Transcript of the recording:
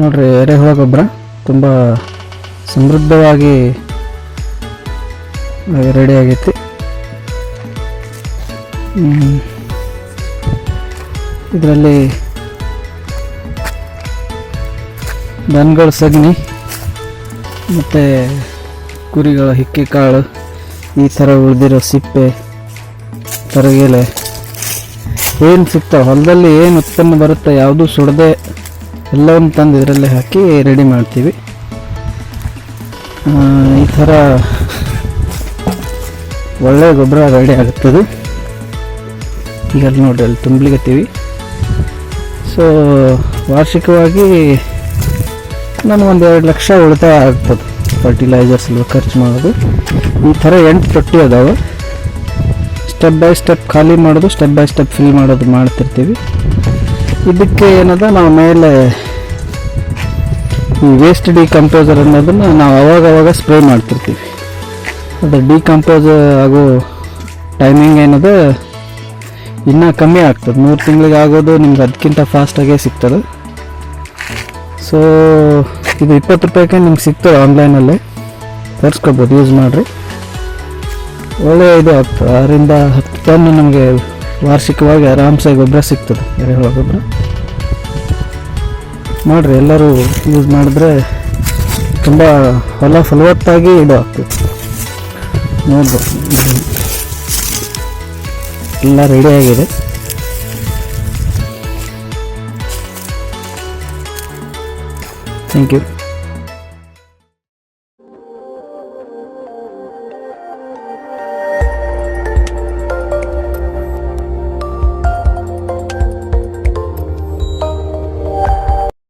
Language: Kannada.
ನೋಡ್ರಿ, ಎರೆಹುಳ ಗೊಬ್ಬರ ತುಂಬ ಸಮೃದ್ಧವಾಗಿ ರೆಡಿ ಆಗೈತಿ. ಇದರಲ್ಲಿ ದನಗಳ ಸಗಣಿ ಮತ್ತು ಕುರಿಗಳ ಹಿಕ್ಕಿ ಕಾಳು, ಈ ಥರ ಉಳಿದಿರೋ ಸಿಪ್ಪೆ, ತರಗೆಲೆ ಏನು ಸಿಗ್ತಾವೆ ಹೊಲದಲ್ಲಿ, ಏನು ಉತ್ಪನ್ನ ಬರುತ್ತೆ ಯಾವುದೂ ಸುಡದೆ ಎಲ್ಲವನ್ನು ತಂದು ಇದರಲ್ಲೇ ಹಾಕಿ ರೆಡಿ ಮಾಡ್ತೀವಿ. ಈ ಥರ ಒಳ್ಳೆಯ ಗೊಬ್ಬರ ರೆಡಿ ಆಗುತ್ತದೆ. ಈಗ ಅಲ್ಲಿ ನೋಡ್ರಿ, ಅಲ್ಲಿ ತುಂಬಲಿಕತ್ತೀವಿ. ಸೊ ವಾರ್ಷಿಕವಾಗಿ ನಮಗೊಂದು 2 ಲಕ್ಷ ಉಳಿತಾಯ ಆಗ್ತದೆ ಫರ್ಟಿಲೈಸರ್ಸ್ ಖರ್ಚು ಮಾಡೋದು. ಈ ಥರ 8 ತೊಟ್ಟಿ ಅದಾವೆ. ಸ್ಟೆಪ್ ಬೈ ಸ್ಟೆಪ್ ಖಾಲಿ ಮಾಡೋದು, ಸ್ಟೆಪ್ ಬೈ ಸ್ಟೆಪ್ ಫಿಲ್ ಮಾಡೋದು ಮಾಡ್ತಿರ್ತೀವಿ. ಇದಕ್ಕೆ ಏನದ, ನಾವು ಮೇಲೆ ಈ ವೇಸ್ಟ್ ಡಿಕಂಪೋಸರ್ ಅನ್ನೋದನ್ನು ನಾವು ಅವಾಗವಾಗ ಸ್ಪ್ರೇ ಮಾಡ್ತಿರ್ತೀವಿ. ಅದು ಡಿಕಂಪೋಸ್ ಆಗೋ ಟೈಮಿಂಗ್ ಏನದ ಇನ್ನೂ ಕಮ್ಮಿ ಆಗ್ತದೆ. 3 ತಿಂಗಳಿಗೆ ಆಗೋದು ನಿಮ್ಗೆ ಅದಕ್ಕಿಂತ ಫಾಸ್ಟಾಗೇ ಸಿಗ್ತದೆ. ಸೊ ಇದು 20 ರೂಪಾಯಿಗೆ ನಿಮ್ಗೆ ಸಿಗ್ತದೆ ಆನ್ಲೈನಲ್ಲೇ, ತರಿಸ್ಕೊಬೋದು, ಯೂಸ್ ಮಾಡಿರಿ. ಒಳ್ಳೆಯ ಇದು ಆಗ್ತದೆ. 6ರಿಂದ 10 ಟನ್ ನಮಗೆ ವಾರ್ಷಿಕವಾಗಿ ಆರಾಮ್ಸೆ ಗೊಬ್ಬರ ಸಿಗ್ತದೆ, ಎರೆಹುಳ ಗೊಬ್ಬರ. ಮಾಡಿರಿ, ಎಲ್ಲರೂ ಯೂಸ್ ಮಾಡಿದ್ರೆ ತುಂಬ ಹೊಲ ಫಲವತ್ತಾಗಿ ಇದು ಆಗ್ತದೆ. ನೋಡ್ಬೋದು, ಎಲ್ಲ ರೆಡಿಯಾಗಿದೆ. Thank you.